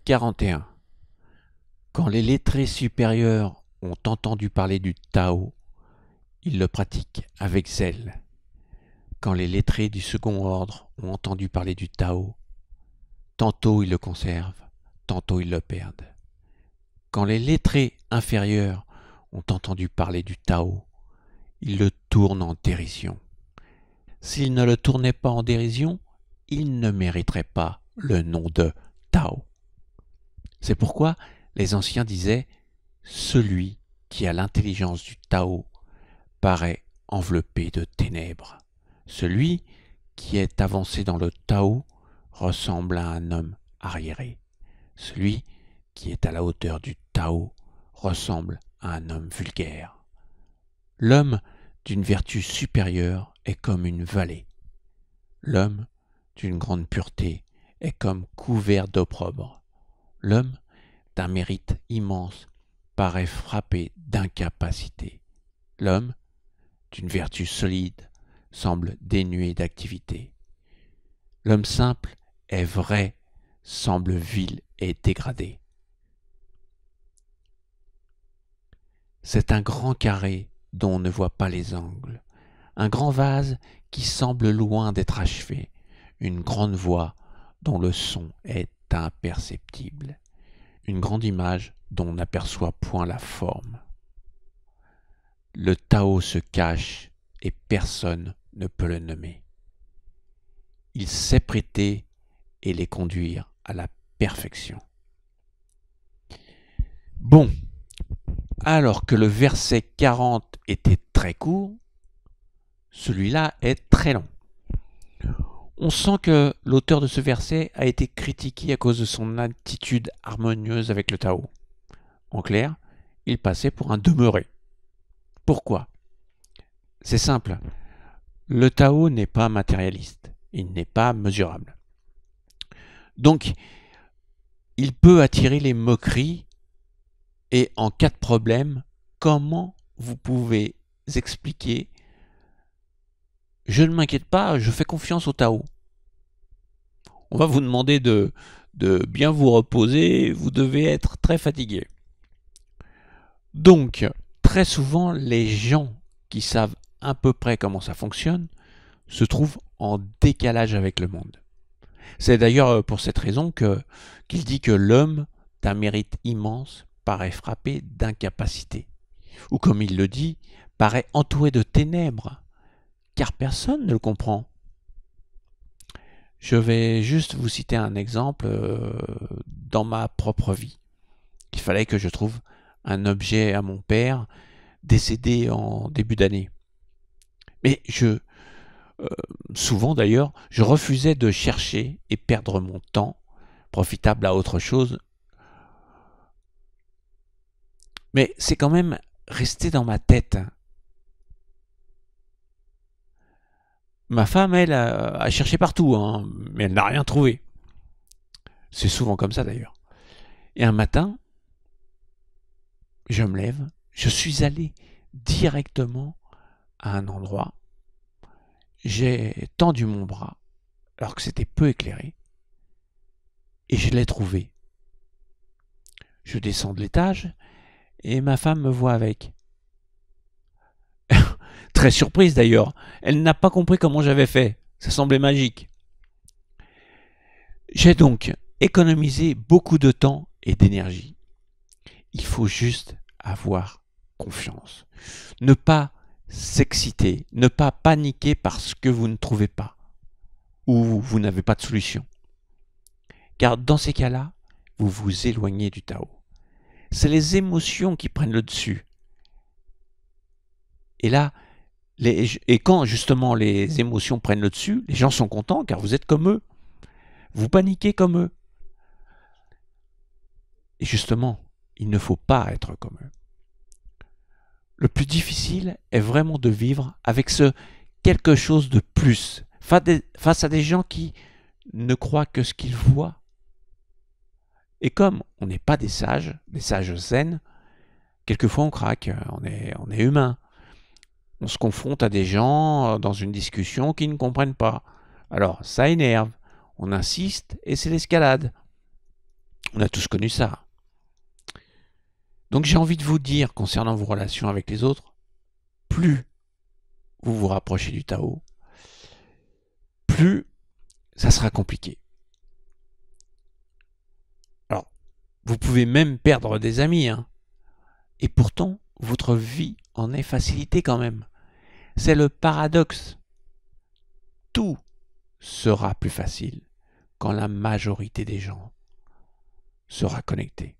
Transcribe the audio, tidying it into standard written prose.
41. Quand les lettrés supérieurs ont entendu parler du Tao, ils le pratiquent avec zèle. Quand les lettrés du second ordre ont entendu parler du Tao, tantôt ils le conservent, tantôt ils le perdent. Quand les lettrés inférieurs ont entendu parler du Tao, ils le tournent en dérision. S'ils ne le tournaient pas en dérision, ils ne mériteraient pas le nom de Tao. C'est pourquoi les anciens disaient « Celui qui a l'intelligence du Tao paraît enveloppé de ténèbres. Celui qui est avancé dans le Tao ressemble à un homme arriéré. Celui qui est à la hauteur du Tao ressemble à un homme vulgaire. L'homme d'une vertu supérieure est comme une vallée. L'homme d'une grande pureté est comme couvert d'opprobre. L'homme d'un mérite immense paraît frappé d'incapacité. L'homme d'une vertu solide semble dénué d'activité. L'homme simple est vrai, semble vil et dégradé. C'est un grand carré dont on ne voit pas les angles, un grand vase qui semble loin d'être achevé, une grande voix dont le son est imperceptible, une grande image dont on n'aperçoit point la forme. Le Tao se cache et personne ne peut le nommer. Il sait prêter et les conduire à la perfection. Bon, alors que le verset 40 était très court, celui-là est très long. On sent que l'auteur de ce verset a été critiqué à cause de son attitude harmonieuse avec le Tao. En clair, il passait pour un demeuré. Pourquoi ? C'est simple. Le Tao n'est pas matérialiste. Il n'est pas mesurable. Donc, il peut attirer les moqueries et en cas de problème, comment vous pouvez expliquer « Je ne m'inquiète pas, je fais confiance au Tao ». On va vous demander de bien vous reposer, vous devez être très fatigué. Donc, très souvent, les gens qui savent à peu près comment ça fonctionne se trouvent en décalage avec le monde. C'est d'ailleurs pour cette raison qu'il dit que l'homme d'un mérite immense paraît frappé d'incapacité. Ou comme il le dit, paraît entouré de ténèbres, car personne ne le comprend. Je vais juste vous citer un exemple dans ma propre vie. Il fallait que je trouve un objet à mon père décédé en début d'année. Mais souvent d'ailleurs, je refusais de chercher et perdre mon temps profitable à autre chose. Mais c'est quand même resté dans ma tête. Ma femme, elle, a cherché partout, hein, mais elle n'a rien trouvé. C'est souvent comme ça d'ailleurs. Et un matin, je me lève, je suis allé directement à un endroit. J'ai tendu mon bras, alors que c'était peu éclairé, et je l'ai trouvé. Je descends de l'étage, et ma femme me voit avec. Très surprise d'ailleurs, elle n'a pas compris comment j'avais fait, ça semblait magique. J'ai donc économisé beaucoup de temps et d'énergie. Il faut juste avoir confiance. Ne pas s'exciter, ne pas paniquer parce que vous ne trouvez pas ou vous n'avez pas de solution. Car dans ces cas-là, vous vous éloignez du Tao. C'est les émotions qui prennent le dessus. Et là, quand justement les émotions prennent le dessus, les gens sont contents car vous êtes comme eux. Vous paniquez comme eux. Et justement, il ne faut pas être comme eux. Le plus difficile est vraiment de vivre avec ce quelque chose de plus, face à des gens qui ne croient que ce qu'ils voient. Et comme on n'est pas des sages zen, quelquefois on craque, on est humain. On se confronte à des gens dans une discussion qui ne comprennent pas. Alors ça énerve, on insiste et c'est l'escalade. On a tous connu ça. Donc j'ai envie de vous dire, concernant vos relations avec les autres, plus vous vous rapprochez du Tao, plus ça sera compliqué. Alors, vous pouvez même perdre des amis, hein. Et pourtant, votre vie en est facilitée quand même. C'est le paradoxe. Tout sera plus facile quand la majorité des gens sera connectée.